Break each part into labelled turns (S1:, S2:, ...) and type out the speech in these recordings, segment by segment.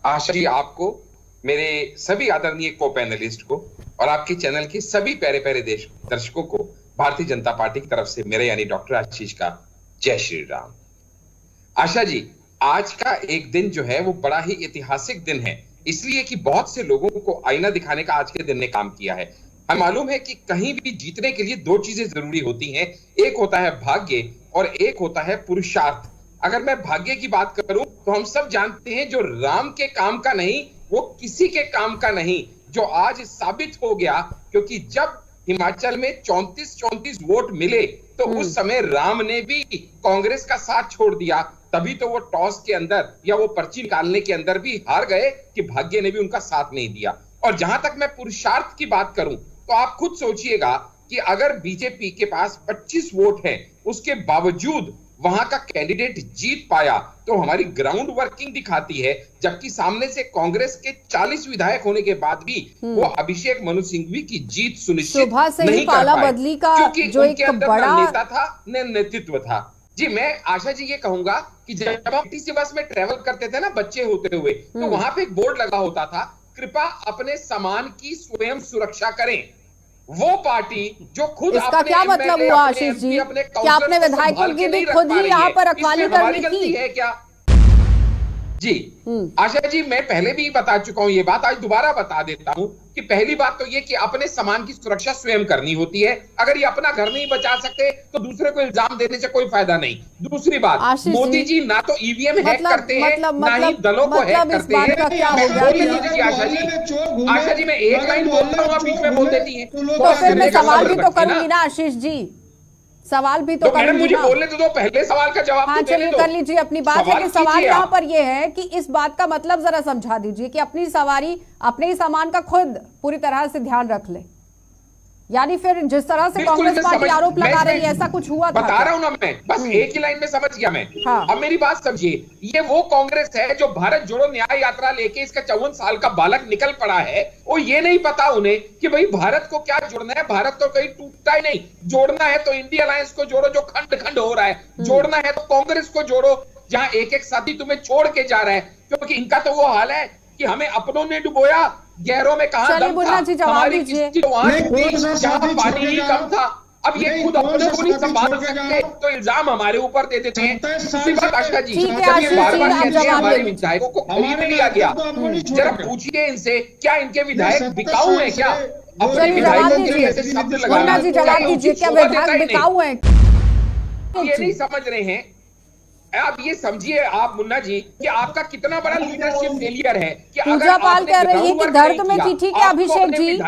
S1: आशा जी, आपको, मेरे सभी आदरणीय को पैनलिस्ट को और आपके चैनल के सभी प्यारे प्यारे देश दर्शकों को भारतीय जनता पार्टी की तरफ से मेरे यानी डॉक्टर आशीष का जय श्री राम। आशा जी, आज का एक दिन जो है वो बड़ा ही ऐतिहासिक दिन है, इसलिए कि बहुत से लोगों को आईना दिखाने का आज के दिन ने काम किया है। हमें मालूम है कि कहीं भी जीतने के लिए दो चीजें जरूरी होती हैं, एक होता है भाग्य और एक होता है पुरुषार्थ। अगर मैं भाग्य की बात करूं तो हम सब जानते हैं जो राम के काम का नहीं वो किसी के काम का नहीं, जो आज साबित हो गया, क्योंकि जब हिमाचल में 34 वोट मिले तो उस समय राम ने भी कांग्रेस का साथ छोड़ दिया, तभी तो वो टॉस के अंदर या वो पर्ची निकालने के अंदर भी हार गए कि भाग्य ने भी उनका साथ नहीं दिया। और जहां तक मैं पुरुषार्थ की बात करूं तो आप खुद सोचिएगा कि अगर बीजेपी के पास 25 वोट हैं, उसके बावजूद वहां का कैंडिडेट जीत पाया तो हमारी ग्राउंड वर्किंग दिखाती है, जबकि सामने से कांग्रेस के 40 विधायक होने के बाद भी वो अभिषेक मनु सिंघवी की जीत सुनिश्चित नहीं कर पाए,
S2: बदली का
S1: क्योंकि
S2: जो
S1: उनके
S2: एक
S1: अंदर
S2: बड़ा
S1: न नेता था न नेतृत्व था। जी, मैं आशा जी ये कहूंगा कि जब हम टीसी बस में ट्रेवल करते थे ना बच्चे होते हुए, तो वहां पे एक बोर्ड लगा होता था, कृपया अपने सामान की स्वयं सुरक्षा करें। वो पार्टी जो खुद
S2: इसका क्या मतलब हुआ आशीष जी? क्या आपने विधायकों की भी खुद ही यहाँ पर रखवाली करनी थी?
S1: है क्या? जी आशा जी, मैं पहले भी बता चुका हूं ये बात, आज दोबारा बता देता हूं कि पहली बात तो ये कि अपने सामान की सुरक्षा स्वयं करनी होती है। अगर ये अपना घर नहीं बचा सकते तो दूसरे को इल्जाम देने से कोई फायदा नहीं। दूसरी बात, मोदी जी ना तो ईवीएम हैक करते हैं ना ही दलों को हैक करते हैं। आशा जी, मैं एक लाइन बोलता हूँ, आप बीच में बोल देती हैं,
S2: तो फिर मैं सवाल भी तो करूंगी ना आशीष जी, सवाल भी तो
S1: मैडम मुझे बोलने तो दो, पहले सवाल का जवाब
S2: हाँ, चलिए कर लीजिए अपनी बात है कि सवाल यहाँ पर ये है कि इस बात का मतलब जरा समझा दीजिए कि अपनी सवारी अपने ही सामान का खुद पूरी तरह से ध्यान रख ले, यानी फिर जिस तरह से कांग्रेस पार्टी आरोप लगा रही है ऐसा कुछ हुआ था?
S1: बता रहा हूं ना मैं, बस एक ही लाइन में समझ गया मैं। हाँ। अब मेरी बात समझिए, ये वो कांग्रेस है जो भारत जोड़ो न्याय यात्रा लेके इसका 54 साल का बालक निकल पड़ा है, और ये नहीं पता उन्हें कि भाई भारत को क्या जोड़ना है। भारत तो कहीं टूटता ही नहीं, जोड़ना है तो इंडिया अलायंस को जोड़ो जो खंड खंड हो रहा है, जोड़ना है तो कांग्रेस को जोड़ो जहां एक एक साथी तुम्हें छोड़ के जा रहा है, क्योंकि इनका तो वो हाल है कि हमें अपनों ने डुबोया, गैरों में कहां दम था, हमारी किस्ती जहां पानी ही कम था। अब ये खुद अपने को नहीं संभाल सकते तो इल्जाम हमारे ऊपर दे देते हैं। दूसरी बात आशा जी, जब ये बार-बार कहते हैं हमारे विधायकों को खरीद लिया गया, जरा पूछिए इनसे क्या इनके विधायक बिकाऊ हैं क्या? अपने विधायकों के लिए ऐसे शब्द लगाना,
S2: जवाब दीजिए, क्या विधायक बिकाऊ हैं?
S1: ये नहीं समझ रहे हैं। आप ये समझिए आप मुन्ना जी कि आपका कितना बड़ा लीडरशिप फेलियर है कि
S2: पूजा पाल कह रही है कि दर्द में थी, ठीक है अभिषेक जी,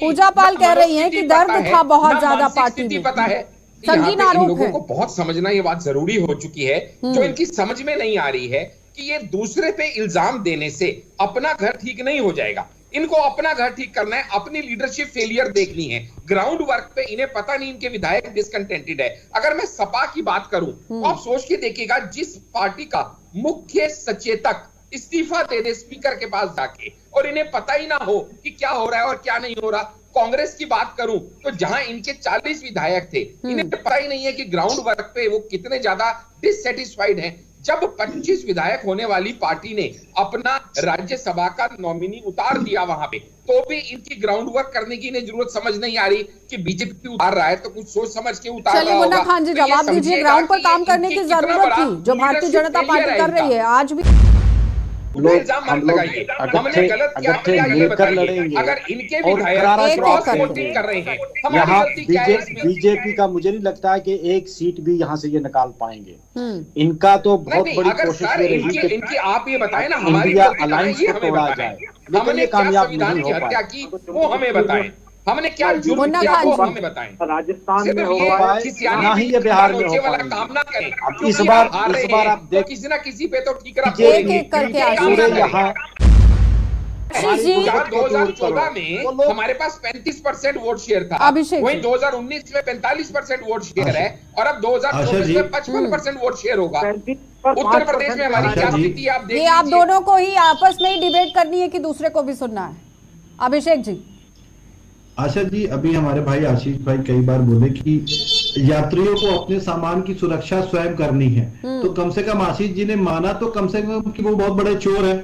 S2: पूजा पाल कह रही है कि दर्द था बहुत ज्यादा पार्टी में,
S1: पता है।
S2: संगीन आरोप है।
S1: लोगों को बहुत समझना ये बात जरूरी हो चुकी है, जो इनकी समझ में नहीं आ रही है कि ये दूसरे पे इल्जाम देने से अपना घर ठीक नहीं हो जाएगा। इनको अपना घर ठीक करना है, अपनी लीडरशिप फेलियर देखनी है। ग्राउंड वर्क पे इन्हें पता नहीं इनके विधायक डिसकंटेंटेड है। अगर मैं सपा की बात करूं तो आप सोच के देखिएगा, जिस पार्टी का मुख्य सचेतक इस्तीफा दे दे स्पीकर के पास जाके और इन्हें पता ही ना हो कि क्या हो रहा है और क्या नहीं हो रहा। कांग्रेस की बात करूं तो जहां इनके 40 विधायक थे, इन्हें पता ही नहीं है कि ग्राउंड वर्क पे वो कितने ज्यादा डिससेटिस्फाइड हैं। जब 25 विधायक होने वाली पार्टी ने अपना राज्यसभा का नॉमिनी उतार दिया वहां पे, तो भी इनकी ग्राउंड वर्क करने की इन्हें जरूरत समझ नहीं आ रही कि बीजेपी उतार रहा है तो कुछ सोच समझ के उतार रहा होगा।
S2: चलिए मुन्ना खान जी, जवाब दीजिए, ग्राउंड पर काम करने की जरूरत थी जो भारतीय जनता पार्टी कर रही है आज भी।
S1: हम लोग हमने गलत क्या किया ये बताइए। अगर इनके विधायक वोटिंग कर रहे हैं,
S3: यहाँ बीजेपी का मुझे नहीं लगता है कि एक सीट भी यहाँ से ये निकाल पाएंगे। इनका तो बहुत बड़ी कोशिश ये रही कि
S1: इनकी आप ये बताएं ना, हमारी
S3: अलायंस को तोड़ा जाए, लेकिन ये कामयाब नहीं हो पाया।
S1: वो हमें बताएं, हमने क्या जुर्म किया वो हमें बताएं।
S3: राजस्थान में हो पाए ना ही ये बिहार में हो पाए।
S1: काम ना करें।
S3: अब इस बार आप देख
S1: किसी ना किसी पे तो ठीक रहा,
S3: यहाँ
S1: 2014 में हमारे पास 35% वोट शेयर था, वहीं 2019 में 45% वोट शेयर है, और अब 2024 में 55% वोट शेयर होगा। उत्तर प्रदेश में हमारी क्या स्थिति आप देखिए।
S2: आप दोनों को ही आपस में ही डिबेट करनी है कि दूसरे को भी सुनना है? अभिषेक जी।
S4: आशा जी, अभी हमारे भाई आशीष भाई कई बार बोले कि यात्रियों को अपने सामान की सुरक्षा स्वयं करनी है, तो कम से कम आशीष जी ने माना तो कम से कम कि वो बहुत बड़े चोर है।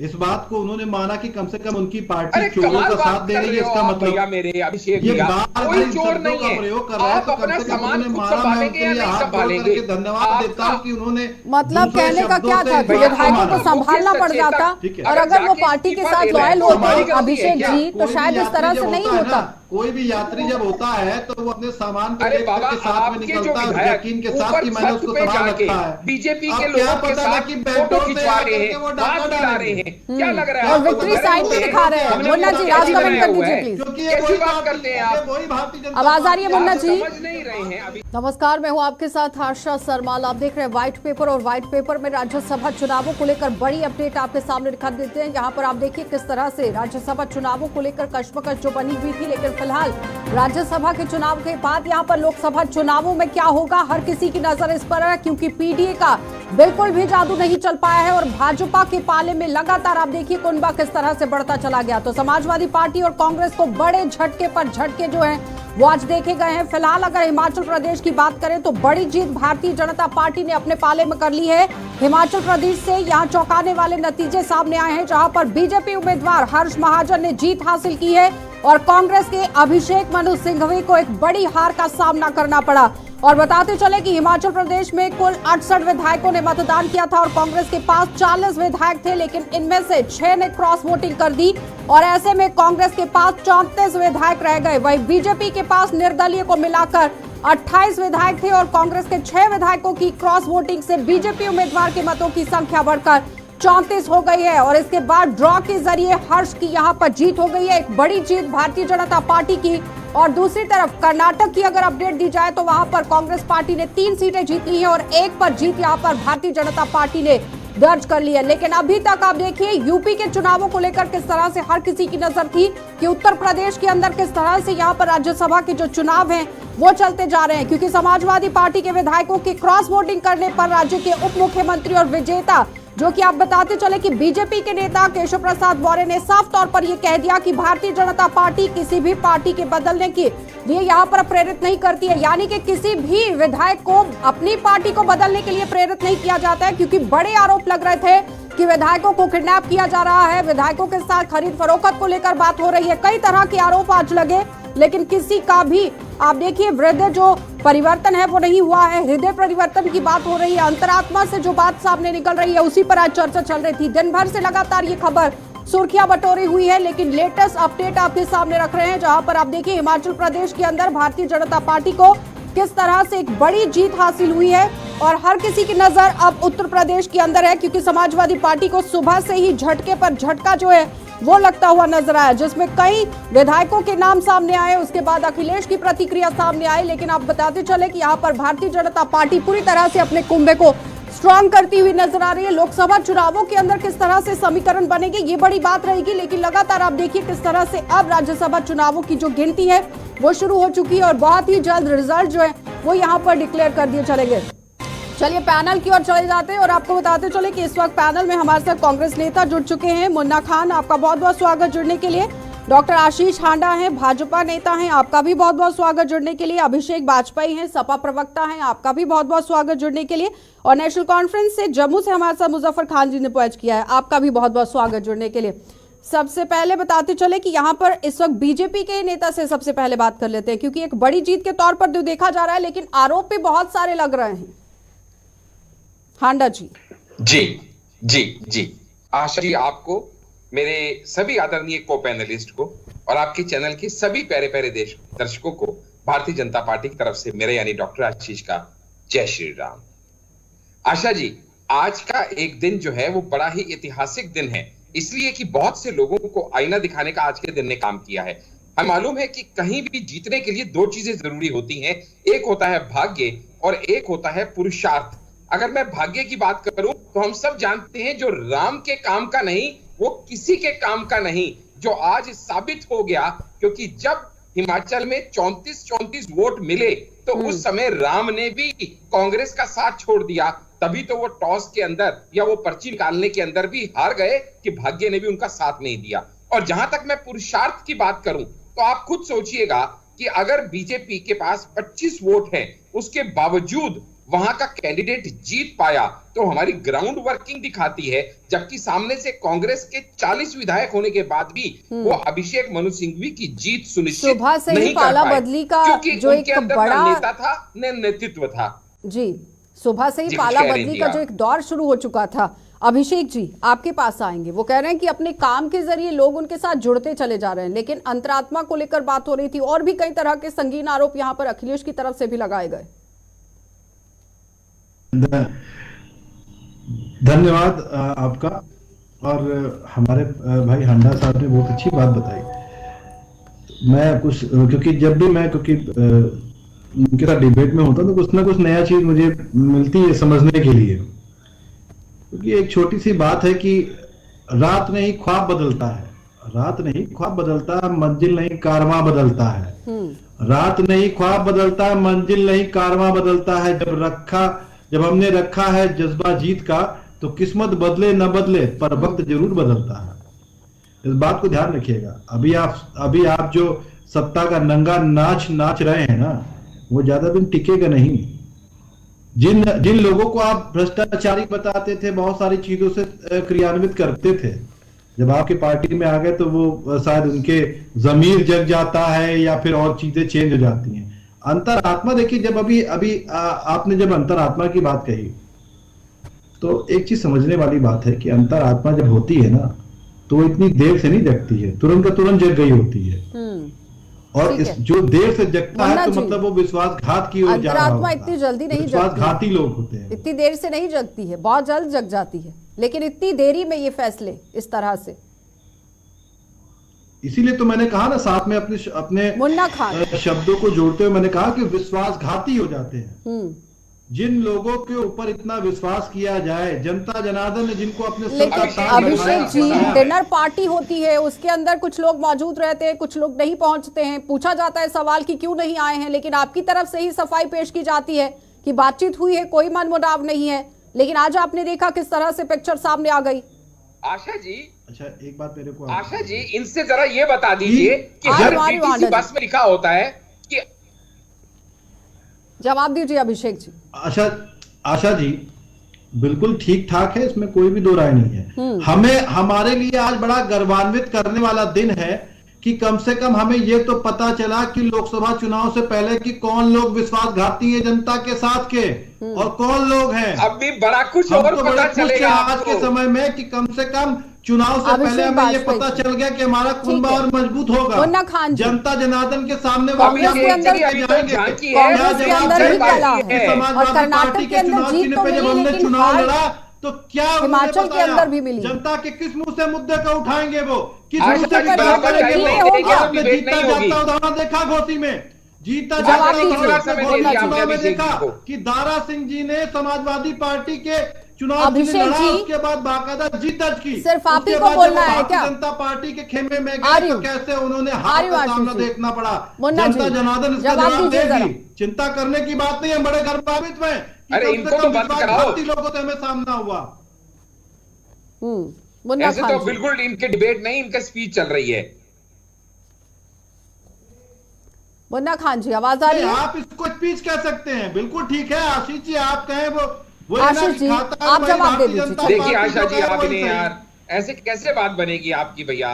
S4: इस बात को उन्होंने माना कि कम से कम उनकी पार्टी
S1: अरे
S4: चोरों
S1: कमाल
S4: का
S1: बात
S4: साथ दे
S1: कर
S4: रही
S1: रहे
S4: है,
S1: हो
S4: इसका
S1: आप
S4: मतलब
S1: भैया मेरे अभिषेक
S4: ये
S1: भैया,
S4: बार
S1: कोई
S4: इन
S1: चोर
S4: शब्दों
S1: नहीं
S4: का
S1: है।
S4: प्रयोग कर रहा है,
S1: आप
S4: तो
S1: अपना
S4: कम से कम
S1: सामान
S4: उन्होंने
S1: खुद
S4: मारा। मैं
S1: संभालेंगे
S4: उनके
S1: या
S4: लिए
S1: नहीं
S4: हाथ जोड़
S1: संभालेंगे?
S4: करके धन्यवाद देता हूं कि उन्होंने
S2: मतलब
S4: दूसरे
S2: कहने का
S4: शब्दों
S2: क्या
S4: से
S2: था
S4: इस
S2: कि
S4: बात को
S2: विधायकों
S4: माना।
S2: को संभालना पड़ जाता,
S4: ठीक है।
S2: और अगर वो पार्टी के साथ लॉयल होते
S4: हमारी
S2: अभिषेक जी तो
S4: कोई
S2: शायद
S4: भी
S2: इस तरह
S4: यात्री
S2: से
S4: जब
S2: नहीं
S4: होता है ना,
S2: होता।
S4: कोई भी यात्री जब होता है तो वो अपने सामान को
S1: अरे
S4: लेकर
S1: बाबा,
S4: के साथ में
S1: आपके जो
S4: निकलता है उस
S1: विधायक
S4: यकीन के साथ
S1: ऊपर
S4: कि मैंने
S1: छत
S4: उसको
S1: पे
S4: संभाल
S1: जाके
S4: रखा है।
S1: बीजेपी
S4: अब
S1: के
S4: क्या
S1: लोगों के
S4: पता था
S1: साथ
S4: कि
S1: फोटो
S4: बेल्टों से
S1: खिंचवा
S4: आकर
S1: रहे
S4: के
S1: हैं,
S4: वो
S1: बात
S4: डाका
S1: खिला
S4: डालेंगे।
S1: रहे हैं। क्या लग रहा है
S2: और
S1: आपको?
S2: विक्ट्री
S1: डरे
S2: साइन
S1: हुए
S2: भी
S1: हैं?
S2: दिखा रहे हैं।
S1: हमने
S2: मुन्ना
S1: वो
S2: जी,
S1: कैसे
S2: राज कमेंट
S1: बनाया
S2: कर
S1: हुआ
S2: दीजिए
S1: है?
S2: प्लीज।
S4: क्योंकि ये
S1: कैसी
S4: वही
S1: बात
S4: भारतीय-
S1: करते हैं आप?
S4: ये वही भारतीय जनता
S2: आवाज आ रही है
S4: पार्टी
S2: मुन्ना
S1: आप
S2: जी?
S1: समझ नहीं रहे हैं अभी।
S2: नमस्कार, मैं हूं आपके साथ आशा सरमाल। आप देख रहे हैं व्हाइट पेपर, और व्हाइट पेपर में राज्यसभा चुनावों को लेकर बड़ी अपडेट आपके सामने दिखा देते हैं। यहां पर आप देखिए किस तरह से राज्यसभा चुनावों को लेकर कश्मकश जो बनी हुई थी, लेकिन फिलहाल राज्यसभा के चुनाव के बाद यहां पर लोकसभा चुनावों में क्या होगा, हर किसी की नजर इस पर है, क्योंकि पीडीए का बिल्कुल भी जादू नहीं चल पाया है और भाजपा के पाले में लगातार आप देखिए कुनबा किस तरह से बढ़ता चला गया। तो समाजवादी पार्टी और कांग्रेस को बड़े झटके पर झटके जो है वो आज देखे गए हैं। फिलहाल अगर हिमाचल प्रदेश की बात करें तो बड़ी जीत भारतीय जनता पार्टी ने अपने पाले में कर ली है। हिमाचल प्रदेश से यहां चौंकाने वाले नतीजे सामने आए हैं, जहां पर बीजेपी उम्मीदवार हर्ष महाजन ने जीत हासिल की है और कांग्रेस के अभिषेक मनु सिंघवी को एक बड़ी हार का सामना करना पड़ा। और बताते चले कि हिमाचल प्रदेश में कुल 68 विधायकों ने मतदान किया था और कांग्रेस के पास 40 विधायक थे, लेकिन इनमें से 6 ने क्रॉस वोटिंग कर दी और ऐसे में कांग्रेस के पास 34 विधायक रह गए। वहीं बीजेपी के पास निर्दलीय को मिलाकर 28 विधायक थे और कांग्रेस के 6 विधायकों की क्रॉस वोटिंग से बीजेपी उम्मीदवार के मतों की संख्या बढ़कर 34 हो गई है और इसके बाद ड्रॉ के जरिए हर्ष की यहां पर जीत हो गई है। एक बड़ी जीत भारतीय जनता पार्टी की। और दूसरी तरफ कर्नाटक की अगर अपडेट दी जाए तो वहां पर कांग्रेस पार्टी ने 3 सीटें जीत ली हैं और 1 पर जीत यहां पर भारतीय जनता पार्टी ने दर्ज कर ली है। लेकिन अभी तक आप देखिए यूपी के चुनावों को लेकर किस तरह से हर किसी की नजर थी कि उत्तर प्रदेश के अंदर किस तरह से यहां पर राज्यसभा के जो चुनाव हैं वो चलते जा रहे हैं, क्योंकि समाजवादी पार्टी के विधायकों की क्रॉस वोटिंग करने पर राज्य के उप मुख्यमंत्री और विजेता, जो कि आप बताते चले कि बीजेपी के नेता केशव प्रसाद मौर्य ने साफ तौर पर यह कह दिया कि भारतीय जनता पार्टी किसी भी पार्टी के बदलने के लिए यहाँ पर प्रेरित नहीं करती है, यानी कि किसी भी विधायक को अपनी पार्टी को बदलने के लिए प्रेरित नहीं किया जाता है। क्योंकि बड़े आरोप लग रहे थे कि विधायकों को किडनैप किया जा रहा है, विधायकों के साथ खरीद फरोख्त को लेकर बात हो रही है, कई तरह के आरोप आज लगे, लेकिन किसी का भी आप देखिए हृदय जो परिवर्तन है वो नहीं हुआ है। हृदय परिवर्तन की बात हो रही है, अंतरात्मा से जो बात सामने निकल रही है उसी पर आज चर्चा चल रही थी। दिन भर से लगातार ये खबर सुर्खियां बटोरी हुई है, लेकिन लेटेस्ट अपडेट आपके सामने रख रहे हैं, जहां पर आप देखिए हिमाचल प्रदेश के अंदर भारतीय जनता पार्टी को किस तरह से एक बड़ी जीत हासिल हुई है और हर किसी की नजर अब उत्तर प्रदेश के अंदर है, क्योंकि समाजवादी पार्टी को सुबह से ही झटके पर झटका जो है वो लगता हुआ नजर आया, जिसमें कई विधायकों के नाम सामने आए, उसके बाद अखिलेश की प्रतिक्रिया सामने आई। लेकिन आप बताते चले कि यहाँ पर भारतीय जनता पार्टी पूरी तरह से अपने कुंभे को स्ट्रांग करती हुई नजर आ रही है। लोकसभा चुनावों के अंदर किस तरह से समीकरण बनेगी ये बड़ी बात रहेगी, लेकिन लगातार आप देखिए किस तरह से अब राज्यसभा चुनावों की जो गिनती है वो शुरू हो चुकी है और बहुत ही जल्द रिजल्ट जो है वो यहाँ पर डिक्लेयर कर दिए चलेंगे। चलिए पैनल की ओर चले जाते हैं और आपको बताते चले कि इस वक्त पैनल में हमारे साथ कांग्रेस नेता जुड़ चुके हैं। मुन्ना खान, आपका बहुत बहुत स्वागत जुड़ने के लिए। डॉक्टर आशीष हांडा हैं, भाजपा नेता हैं, आपका भी बहुत बहुत स्वागत जुड़ने के लिए। अभिषेक बाजपेयी हैं, सपा प्रवक्ता हैं, आपका भी बहुत बहुत स्वागत जुड़ने के लिए। और नेशनल कॉन्फ्रेंस से जम्मू से हमारे साथ मुजफ्फर खान जी ने पहुंच किया है, आपका भी बहुत बहुत स्वागत जुड़ने के लिए। सबसे पहले बताते चले कि यहाँ पर इस वक्त बीजेपी के नेता से सबसे पहले बात कर लेते हैं, क्योंकि एक बड़ी जीत के तौर पर जो देखा जा रहा है, लेकिन आरोप भी बहुत सारे लग रहे हैं। हांडा जी।
S1: जी आशा जी, आपको, मेरे सभी आदरणीय को पैनलिस्ट को और आपके चैनल के सभी प्यारे प्यारे दर्शकों को भारतीय जनता पार्टी की तरफ से मेरे यानी डॉक्टर आशीष का जय श्री राम। आशा जी, आज का एक दिन जो है वो बड़ा ही ऐतिहासिक दिन है, इसलिए कि बहुत से लोगों को आईना दिखाने का आज के दिन ने काम किया है। हमें मालूम है कि कहीं भी जीतने के लिए 2 चीजें जरूरी होती हैं, एक होता है भाग्य और एक होता है पुरुषार्थ। अगर मैं भाग्य की बात करूं तो हम सब जानते हैं जो राम के काम का नहीं वो किसी के काम का नहीं, जो आज साबित हो गया, क्योंकि जब हिमाचल में 34 वोट मिले तो उस समय राम ने भी कांग्रेस का साथ छोड़ दिया, तभी तो वो टॉस के अंदर या वो पर्ची निकालने के अंदर भी हार गए कि भाग्य ने भी उनका साथ नहीं दिया। और जहां तक मैं पुरुषार्थ की बात करूं तो आप खुद सोचिएगा कि अगर बीजेपी के पास 25 वोट हैं, उसके बावजूद वहां का कैंडिडेट जीत पाया तो हमारी ग्राउंड वर्किंग दिखाती है, जबकि सामने से कांग्रेस के 40 विधायक होने के बाद भी वो अभिषेक मनु सिंघवी की जीत सुनिश्चित
S2: सुबह से ही
S1: नहीं कर
S2: पाला
S1: पाए,
S2: बदली का
S1: क्योंकि
S2: जो
S1: उनके
S2: एक
S1: अंदर
S2: बड़ा
S1: ना नेता था न नेतृत्व था।
S2: जी, सुबह से ही
S1: जी,
S2: पाला
S1: कह रही
S2: बदली
S1: थी
S2: का
S1: आप।
S2: जो एक दौर शुरू हो चुका था। अभिषेक जी आपके पास आएंगे, वो कह रहे हैं कि अपने काम के जरिए लोग उनके साथ जुड़ते चले जा रहे हैं, लेकिन अंतरात्मा को लेकर बात हो रही थी और भी कई तरह के संगीन आरोप यहां पर अखिलेश की तरफ से भी लगाए गए।
S4: धन्यवाद आपका। और हमारे भाई हांडा साहब ने बहुत अच्छी बात बताई। मैं कुछ क्योंकि जब भी मैं उनके साथ डिबेट में होता तो कुछ ना कुछ नया चीज मुझे मिलती है समझने के लिए। क्योंकि एक छोटी सी बात है कि रात नहीं ख्वाब बदलता है, रात नहीं ख्वाब बदलता है, मंजिल नहीं कारवां बदलता है। रात नहीं ख्वाब बदलता है, मंजिल नहीं कारवां बदलता है। जब हमने रखा है जज्बा जीत का, तो किस्मत बदले न बदले पर वक्त जरूर बदलता है। इस बात को ध्यान रखिएगा। अभी आप जो सत्ता का नंगा नाच रहे हैं ना, वो ज्यादा दिन टिकेगा नहीं। जिन लोगों को आप भ्रष्टाचारी बताते थे, बहुत सारी चीजों से क्रियान्वित करते थे, जब आपकी पार्टी में आ गए तो वो शायद उनके जमीर जग जाता है या फिर और चीजें चेंज हो जाती हैं। अंतरात्मा देखिए, जब अभी आपने जब अंतरात्मा की बात कही, तो एक चीज समझने वाली बात है कि अंतरात्मा जब होती है ना, तो वो इतनी देर से नहीं जगती है, तुरंत का तुरंत जग गई होती है। और जो देर से जगता है तो मतलब वो विश्वासघात की ओर जा रहा होता है।
S2: इतनी जल्दी नहीं जगती,
S4: विश्वासघाती लोग होते हैं।
S2: इतनी देर से नहीं जगती है, बहुत जल्द जग जाती है, लेकिन इतनी देरी में ये फैसले इस तरह से।
S4: इसीलिए तो मैंने कहा ना, साथ में अपने
S2: मुन्ना खान
S4: शब्दों को जोड़ते हुए मैंने कहा कि विश्वासघाती हो जाते हैं। जिन लोगों के ऊपर इतना विश्वास किया जाए, जनता जनार्दन ने जिनको अपने
S2: अभिषेक जी, डिनर पार्टी होती है, उसके अंदर कुछ लोग मौजूद रहते हैं, कुछ लोग नहीं पहुंचते हैं, पूछा जाता है सवाल कि क्यों नहीं आए हैं, लेकिन आपकी तरफ से ही सफाई पेश की जाती है कि बातचीत हुई है, कोई मनमुटाव नहीं है। लेकिन आज आपने देखा किस तरह से पिक्चर सामने आ गई।
S1: आशा जी,
S4: अच्छा एक बात मेरे को,
S1: आशा जी इनसे जरा ये बता दीजिए कि हर डीटीसी बस में लिखा होता है कि,
S2: जवाब दीजिए अभिषेक जी।
S4: आशा जी बिल्कुल ठीक ठाक है, इसमें कोई भी दो राय नहीं है। हमारे लिए आज बड़ा गर्वान्वित करने वाला दिन है कि कम से कम हमें ये तो पता चला कि लोकसभा चुनाव से पहले कि कौन लोग विश्वासघाती हैं जनता के साथ के और कौन लोग हैं।
S1: अब भी बड़ा कुछ और पता चलेगा
S4: आज के समय में कि कम से कम चुनाव से पहले हमें ये पता चल गया कि हमारा कुनबा और मजबूत होगा। जनता जनार्दन के सामने
S2: कांग्रेस के अंदर ही कला है और कर्नाटक के अंदर जीत तो मिली, लेकिन
S4: चुनाव लड़ा तो क्या
S2: हिमाचल के अंदर भी मिली।
S4: जनता के किस मुंह से मुद्दे को उठाएंगे, वो किस
S2: मुंह
S4: मुद्दे की बात करेंगे। आपने जीतता जागता उदाहरण देखा घोसी में, जीता चुनाव में देखा कि दारा सिंह जी ने समाजवादी पार्टी के चुनाव लड़ा, उसके बाद बाकायदा जीत दर्ज की।
S2: सिर्फ आप ही को बोलना है क्या?
S4: जनता पार्टी के खेमे में गए तो कैसे उन्होंने हार का सामना देखना पड़ा। जनता जनार्दन इसका जवाब देगी। चिंता करने की बात नहीं है, बड़े गर्वान्वित में।
S1: अरे इनको तो बंद कराओ,
S4: लोगों से हमें सामना हुआ।
S1: ऐसे तो बिल्कुल इनके डिबेट नहीं, इनका स्पीच चल रही है।
S2: मुन्ना खान जी आवाज आ रही है?
S4: आप इसको स्पीच कह सकते हैं, बिल्कुल ठीक है। आशीष जी आप कहें वो
S2: आशीष जी आप जवाब दे दीजिए।
S1: देखिए आशा जी, आप इन्हें यार ऐसे कैसे बात बनेगी आपकी भैया।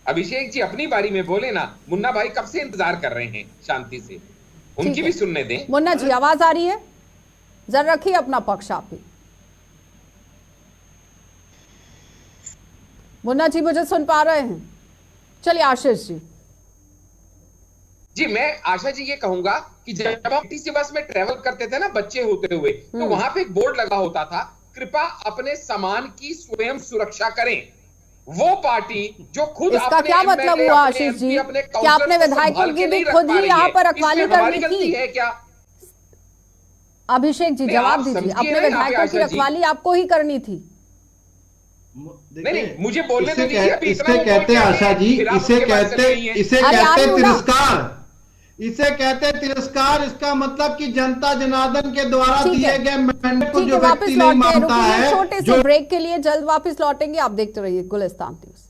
S1: अभिषेक जी अपनी बारी में बोले ना, मुन्ना भाई कब से इंतजार कर रहे हैं शांति से, उनकी भी सुनने दें।
S2: मुन्ना जी आवाज आ रही है? जरा रखिए अपना पक्ष आप भी। मुन्ना जी मुझे सुन पा रहे हैं? चलिए आशीष
S1: जी, मैं आशा जी ये कहूंगा कि जब हम टीसी बस में ट्रेवल करते थे ना बच्चे होते हुए, तो वहां पे एक बोर्ड लगा होता था, कृपया अपने सामान की स्वयं सुरक्षा करें। वो पार्टी जो खुद
S2: इसका क्या मतलब हुआ आशीष जी? क्या अपने विधायकों की भी खुद ही यहाँ पर रखवाली करनी थी
S1: है क्या?
S2: अभिषेक जी जवाब दीजिए, अपने विधायकों की रखवाली आपको ही करनी थी?
S1: नहीं, मुझे बोलने तो दीजिए।
S4: इसे कहते हैं आशा जी, इसे कहते तिरस्कार, इसे कहते तिरस्कार। इसका मतलब कि जनता जनार्दन के द्वारा दिए गए मैंडेट को जो व्यक्ति नहीं मानता है।
S2: छोटे से ब्रेक के लिए जल्द वापस लौटेंगे, आप देखते रहिए गुलिस्तान न्यूज़।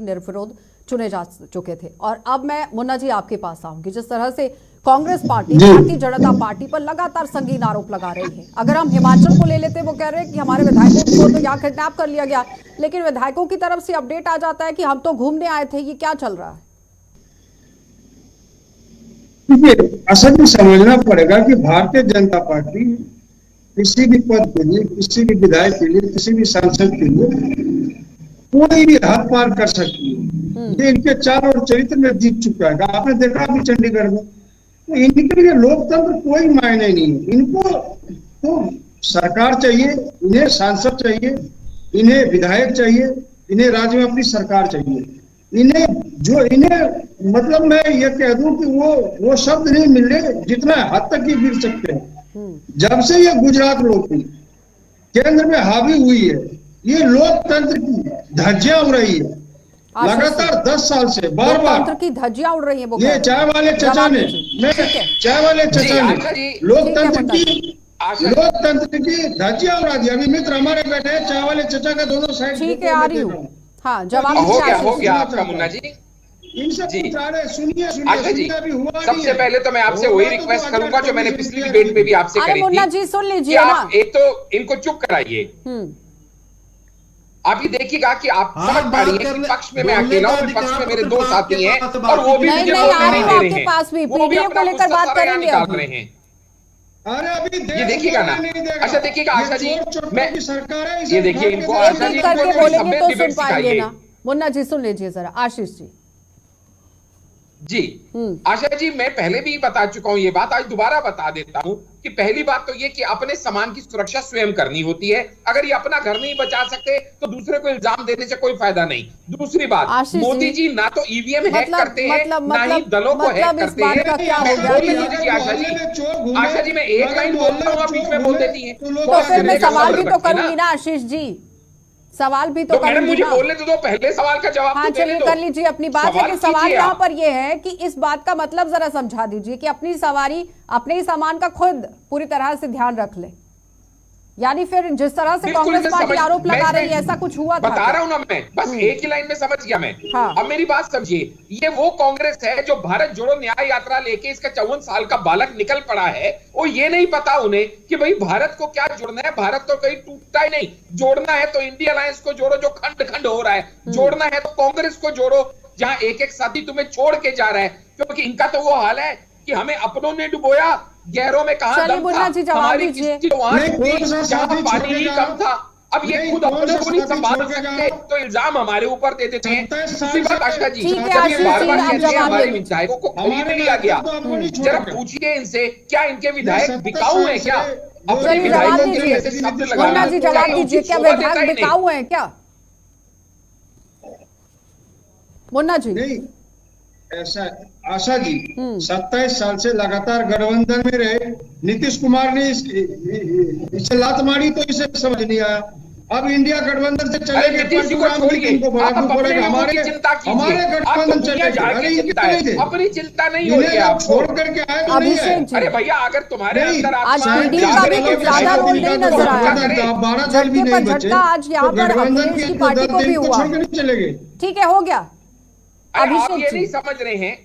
S2: निर्विरोध चुने जा चुके थे और अब मैं मुन्ना जी आपके पास आऊंगी। जिस तरह से कांग्रेस पार्टी भारतीय जनता पार्टी पर लगातार संगीन आरोप लगा रही है। अगर हम हिमाचल को ले लेते, वो कह रहे हैं कि हमारे विधायकों को तो यहाँ किडनैप कर लिया गया, लेकिन विधायकों की तरफ से अपडेट आ जाता है कि हम तो घूमने आए थे। ये क्या चल रहा है?
S5: असल में समझना पड़ेगा कि भारतीय जनता पार्टी किसी भी पद के लिए, किसी भी विधायक के लिए, किसी भी सांसद के लिए कोई भी हद पार कर सकती है। ये इनके चाल और चरित्र में दिख चुका है। आपने देखा अभी चंडीगढ़ में, तो इनके लिए लोकतंत्र कोई मायने नहीं है। इनको तो सरकार चाहिए, इन्हें सांसद चाहिए, इन्हें विधायक चाहिए, इन्हें राज्य में अपनी सरकार चाहिए। इन्हें मतलब मैं ये कह दूं कि वो शब्द नहीं मिल रहे जितना हद तक ये गिर सकते हैं। जब से ये गुजरात लोकतंत्र केंद्र में हावी हुई है, ये लोकतंत्र की धज्जियां उड़ रही है लगातार 10 साल से, बार बार
S2: लोकतंत्र की धज्जियां उड़ रही है।
S5: ये चाय वाले चचा ने लोकतंत्र की धज्जियां उड़ा दी। अभी मित्र हमारे बैठे हैं, चाय वाले चचा का दोनों साइड।
S2: ठीक है, आ रही हूँ। हाँ, जवाब
S1: हो गया आपका मुन्ना जी।
S5: इनसे पूछा रहे, सुनिए
S1: आशा जी, सबसे पहले तो मैं आपसे वही रिक्वेस्ट करूंगा जो मैंने पिछली डिबेट में भी आपसे करी थी।
S2: मुन्ना जी सुन लीजिए
S1: ना,
S2: आप
S1: एक तो इनको चुप कराइए। आप ये देखिएगा कि आप समझ पा रही हैं कि पक्ष में मैं अकेला हूं, विपक्ष में मेरे दो साथी हैं और वो भी मुझे बोलने नहीं दे रहे हैं।
S2: पास भी
S1: वो भी अपना
S2: लेकर बात करेंगे
S1: निकाल रहे हैं।
S5: अरे अभी
S1: ये देखिएगा ना, अच्छा देखिएगा आशा जी, मैं
S5: सरकार है,
S1: ये देखिए इनको आशा जी
S2: करके बोलेंगे तो सुन पाएंगे
S1: सिखाइए
S2: ना। मुन्ना जी सुन लीजिए जरा, आशीष
S1: जी। आशा जी, मैं पहले भी बता चुका हूं ये बात, आज दोबारा बता देता हूं कि पहली बात तो ये कि अपने सामान की सुरक्षा स्वयं करनी होती है। अगर ये अपना घर नहीं बचा सकते तो दूसरे को इल्जाम देने से कोई फायदा नहीं। दूसरी बात, मोदी जी ना तो ईवीएम हैक करते हैं, ना ही दलों को हैक करते हैं। आशा जी, मैं एक लाइन बोलता हूँ, आप बीच में बोल देती है,
S2: तो फिर मैं सवाल भी तो करूंगी ना आशीष जी, सवाल भी तो
S1: मैडम मुझे बोलने तो दो, पहले सवाल का जवाब
S2: हाँ, चलिए कर लीजिए अपनी बात। है कि सवाल यहाँ पर ये है कि इस बात का मतलब जरा समझा दीजिए कि अपनी सवारी, अपने ही सामान का खुद पूरी तरह से ध्यान रख ले। यानी फिर जिस तरह से कांग्रेस पार्टी आरोप लगा रही है, ऐसा कुछ हुआ था?
S1: बता रहा हूं ना मैं, बस एक ही लाइन में समझ गया मैं। हाँ। अब मेरी बात समझिए, ये वो कांग्रेस है जो भारत जोड़ो न्याय यात्रा लेके इसका 54 साल का बालक निकल पड़ा है। वो ये नहीं पता उन्हें कि भाई भारत को क्या जोड़ना है। भारत तो कहीं टूटता ही नहीं। जोड़ना है तो इंडिया अलायंस को जोड़ो जो खंड खंड हो रहा है, जोड़ना है तो कांग्रेस को जोड़ो जहां एक एक साथी तुम्हें छोड़ के जा रहा है। क्योंकि इनका तो वो हाल है कि हमें अपनों ने डुबोया, गैरों में कहां दम था, हमारी जहां पानी ही कम था। अब ये खुद अपने को नहीं संभाल सकते तो इल्जाम हमारे ऊपर दे देते हैं। दूसरी बात आशा जी, जब ये बार बार कहते हैं हमारे विधायकों को खरीद लिया गया, जरा पूछिए इनसे क्या इनके विधायक बिकाऊ हैं क्या? अपने विधायकों के ऐसे शब्द लगाना,
S2: जवाब दीजिए, क्या विधायक बिकाऊ हैं क्या मुन्ना जी?
S5: नहीं ऐसा आशा जी, 27 साल से लगातार गठबंधन में रहे। नीतीश कुमार ने इसे लात मारी तो इसे समझ नहीं आया। अब इंडिया गठबंधन से चले गए, हमारे गठबंधन चले गए,
S1: अपनी चिंता नहीं हो रही है,
S5: आप छोड़ करके आए तो नहीं है।
S1: अरे भैया, अगर तुम्हारे अंदर
S2: आज पीडीपी का भी कुछ ज्यादा रोल नहीं नजर आया। झटके पर झटका आज यहाँ पर अखिलेश की पार्टी को भी हुआ।
S5: चले गए,
S2: ठीक है, हो गया।
S1: आप ये नहीं समझ रहे हैं,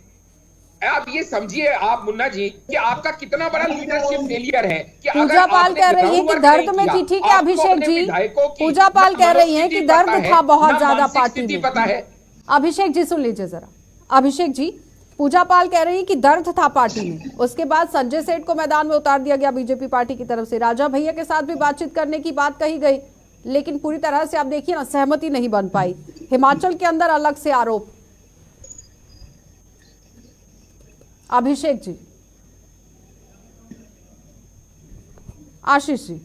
S1: आप ये समझिए आप मुन्ना जी कि आपका कितना बड़ा लीडरशिप फेलियर है कि
S2: पूजा पाल कह रही है कि दर्द में थी। ठीक है अभिषेक जी, पूजा पाल कह रही है कि दर्द था बहुत ज्यादा पार्टी में।
S1: पता है
S2: अभिषेक जी सुन लीजिए जरा। अभिषेक जी, पूजा पाल कह रही है कि दर्द था पार्टी में। उसके बाद संजय सेठ को मैदान में उतार दिया गया बीजेपी पार्टी की तरफ से। राजा भैया के साथ भी बातचीत करने की बात कही गई, लेकिन पूरी तरह से आप देखिए ना, सहमति नहीं बन पाई। हिमाचल के अंदर अलग से आरोप। अभिषेक जी, आशीष जी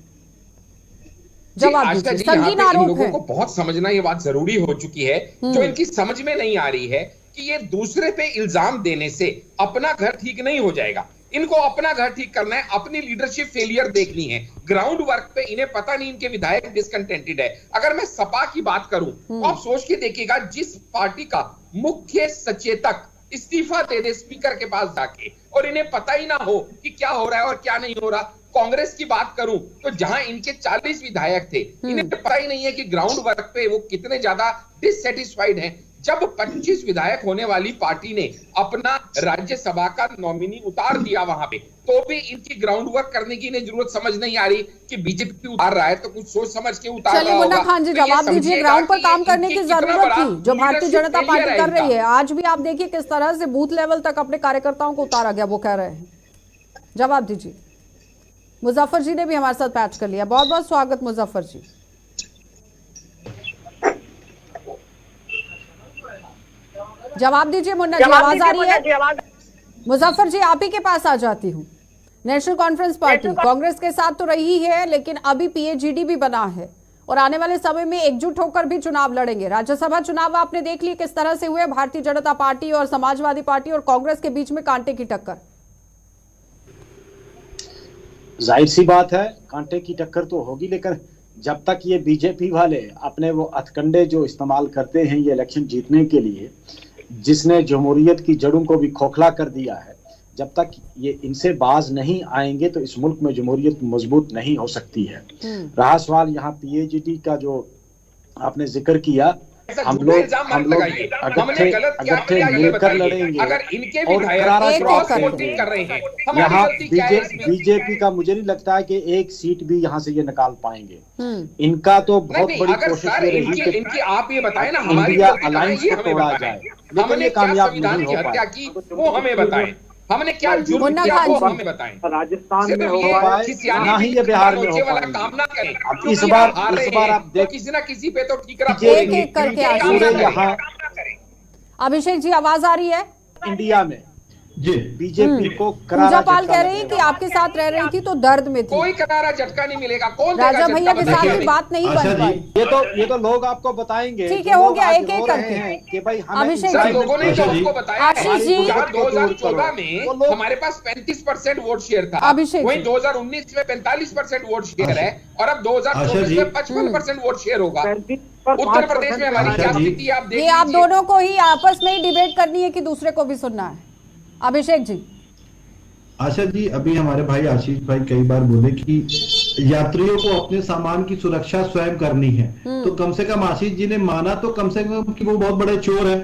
S2: जवाब दीजिए। संगीन आरोप है,
S1: लोगों को बहुत समझना ये बात जरूरी हो चुकी है। जो इनकी समझ में नहीं आ रही है कि ये दूसरे पे इल्जाम देने से अपना घर ठीक नहीं हो जाएगा। इनको अपना घर ठीक करना है, अपनी लीडरशिप फेलियर देखनी है। ग्राउंड वर्क पे इन्हें पता नहीं इनके विधायक डिसकंटेंटेड है। अगर मैं सपा की बात करूं तो आप सोच के देखिएगा, जिस पार्टी का मुख्य सचेतक इस्तीफा दे दे स्पीकर के पास जाके और इन्हें पता ही ना हो कि क्या हो रहा है और क्या नहीं हो रहा। कांग्रेस की बात करूं तो जहां इनके 40 विधायक थे, इन्हें पता ही नहीं है कि ग्राउंड वर्क पे वो कितने ज्यादा डिससेटिस्फाइड हैं। जब 25 विधायक होने वाली पार्टी ने अपना राज्यसभा का नॉमिनी उतार दिया वहां पे, तो भी इनकी ग्राउंड वर्क करने की इन्हें जरूरत समझ नहीं आ रही कि बीजेपी उतार रहा है तो कुछ सोच समझ के उतार रहा
S2: चलिए
S1: होगा।
S2: मुन्ना खान जी,
S1: तो ये
S2: जवाब दीजिए,
S1: समझिएगा
S2: ग्राउंड पर
S1: कि
S2: काम करने की
S1: इनकी कितना
S2: जरूरत
S1: बड़ा
S2: थी जो भारतीय
S1: leadership
S2: जनता
S1: failure
S2: पार्टी
S1: है
S2: कर रही
S1: इनका।
S2: है। आज भी आप देखिए किस तरह से बूथ लेवल तक अपने कार्यकर्ताओं को उतारा गया, वो कह रहे हैं। जवाब दीजिए। मुजफ्फर जी ने भी हमारे साथ पैच कर लिया, बहुत बहुत स्वागत मुजफ्फर जी। जवाब दीजिए मुन्ना जी, आवाज आ रही है? मुजफ्फर जी आप ही के पास आ जाती हूँ। नेशनल कॉन्फ्रेंस पार्टी कांग्रेस के साथ तो रही है, लेकिन अभी पीएजीडी भी बना है और आने वाले समय में एकजुट होकर भी चुनाव लड़ेंगे। राज्यसभा चुनाव आपने देख लिए किस तरह से हुए, भारतीय जनता पार्टी और समाजवादी पार्टी और कांग्रेस के बीच में कांटे की टक्कर।
S3: जाहिर सी बात है कांटे की टक्कर तो होगी, लेकिन जब तक ये बीजेपी वाले अपने वो हथकंडे जो इस्तेमाल करते हैं ये इलेक्शन जीतने के लिए, जिसने जमहूरियत की जड़ों को भी खोखला कर दिया है, जब तक ये इनसे बाज नहीं आएंगे तो इस मुल्क में जमहूरियत मजबूत नहीं हो सकती है। रहा सवाल यहाँ पीएजीडी का जो आपने जिक्र किया, हम लोग अगट्ठे मिलकर लड़ेंगे
S1: अगर इनके
S3: और करारा जवाब देंगे।
S1: कर रहे हैं,
S3: यहाँ बीजेपी का मुझे नहीं लगता है कि एक सीट भी यहाँ से ये निकाल पाएंगे। इनका तो बहुत बड़ी कोशिश ये रही कि
S1: इनकी आप ये बताएं ना, हमारी
S3: इंडिया अलायंस को तोड़ा जाए, लेकिन ये कामयाब नहीं हो
S1: हत्या
S3: पाए।
S1: की वो हमें बताएं, हमने क्या जुर्म किया वो हमें बताएं।
S3: राजस्थान में हो पाए ना ही ये बिहार में हो पाए।
S1: काम ना करें।
S3: अब इस बार आप देख
S1: किसी ना किसी पे तो ठीकरा
S2: एक एक करके
S3: पूरे यहाँ
S2: अभिषेक जी आवाज आ रही है?
S3: इंडिया में
S4: जी
S3: बीजेपी को
S2: पूजा पाल कह रही है कि आपके साथ रह रही थी तो दर्द में थी।
S1: कोई करारा झटका नहीं मिलेगा। कौन
S2: राजा भैया के साथ भी बात नहीं बन पाई।
S3: ये तो लोग आपको बताएंगे।
S2: ठीक है, हो गया, एक एक करके
S3: कि भाई
S2: अभिषेक
S1: सर
S2: जी,
S1: लोगों ने जो हमको बताया
S2: आशीष जी,
S1: 2014 में हमारे पास 35% वोट शेयर था,
S2: अभिषेक
S1: वहीं
S2: जी।
S1: 2019 में 45% वोट शेयर है और अब 2024 में 55% वोट शेयर होगा। उत्तर प्रदेश में हमारी क्या स्थिति आप देख
S2: ये आप दोनों को ही आपस में ही डिबेट करनी है कि दूसरे को भी सुनना है? अभिषेक जी।
S4: आशा जी, अभी हमारे भाई आशीष भाई कई बार बोले कि यात्रियों को अपने सामान की सुरक्षा स्वयं करनी है, तो कम से कम आशीष जी ने माना तो कम से कम कि वो बहुत बड़े चोर है।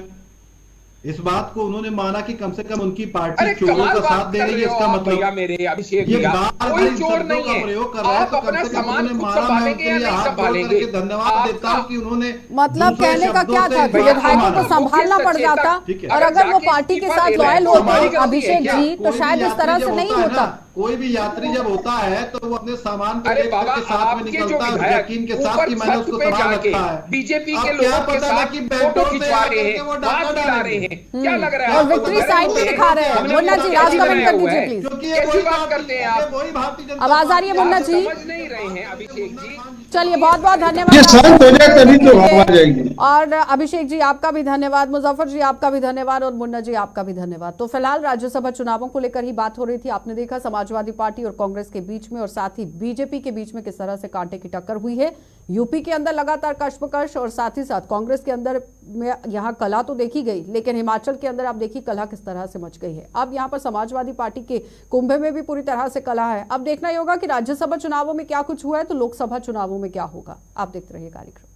S4: इस बात को उन्होंने माना कि कम से कम उनकी पार्टी चोरों का साथ दे रही है। इसका मतलब
S1: मेरे अभिषेक
S4: ये
S1: कोई चोर नहीं है,
S4: प्रयोग कर रहा है, तो कम से कम उन्होंने माना। मैं उनके लिए हाथ जोड़ करके धन्यवाद देता हूँ कि उन्होंने
S2: मतलब कहने का क्या था कि विधायकों को संभालना पड़ जाता और अगर वो पार्टी के साथ लॉयल होते अभिषेक जी तो शायद इस तरह से नहीं होता।
S4: कोई भी यात्री जब होता है तो वो अपने सामान को लेकर के साथ में निकलता है,
S1: विधायक
S4: यकीन के साथ कि मैंने उसको संभाल रखा है।
S1: बीजेपी
S4: अब
S1: के
S4: क्या
S1: लोगों के
S4: पता
S1: साथ
S4: था कि
S1: फोटो
S4: बैठो से
S1: खिंचवा रहे
S4: आकर
S1: हैं,
S4: के वो
S1: बात
S4: डाका
S1: मिला
S4: डालेंगे।
S1: रहे हैं। क्या लग रहा है
S2: और
S1: आपको?
S2: विक्ट्री साइन भी दिखा रहे हैं। मुन्ना जी राज कमेंट कर दीजिए प्लीज।
S4: क्योंकि
S1: कैसी बात करते हैं आप?
S4: वही भारतीय जनता
S2: आवाज आ रही है मुन्ना जी?
S1: समझ नहीं रहे हैं अभिषेक जी।
S2: चलिए बहुत बहुत
S5: ये
S2: धन्यवाद
S5: शांत हो जाए तभी तो आवाज आएगी।
S2: और अभिषेक जी आपका भी धन्यवाद, मुजफ्फर जी आपका भी धन्यवाद और मुन्ना जी आपका भी धन्यवाद। तो फिलहाल राज्यसभा चुनावों को लेकर ही बात हो रही थी। आपने देखा समाजवादी पार्टी और कांग्रेस के बीच में और साथ ही बीजेपी के बीच में किस तरह से कांटे की टक्कर हुई है। यूपी के अंदर लगातार कशमकश और साथ ही साथ कांग्रेस के अंदर में यहाँ कला तो देखी गई, लेकिन हिमाचल के अंदर आप देखिए कला किस तरह से मच गई है। अब यहाँ पर समाजवादी पार्टी के कुंभे में भी पूरी तरह से कला है। अब देखना ही होगा कि राज्यसभा चुनावों में क्या कुछ हुआ है तो लोकसभा चुनावों में क्या होगा। आप देखते रहिए कार्यक्रम।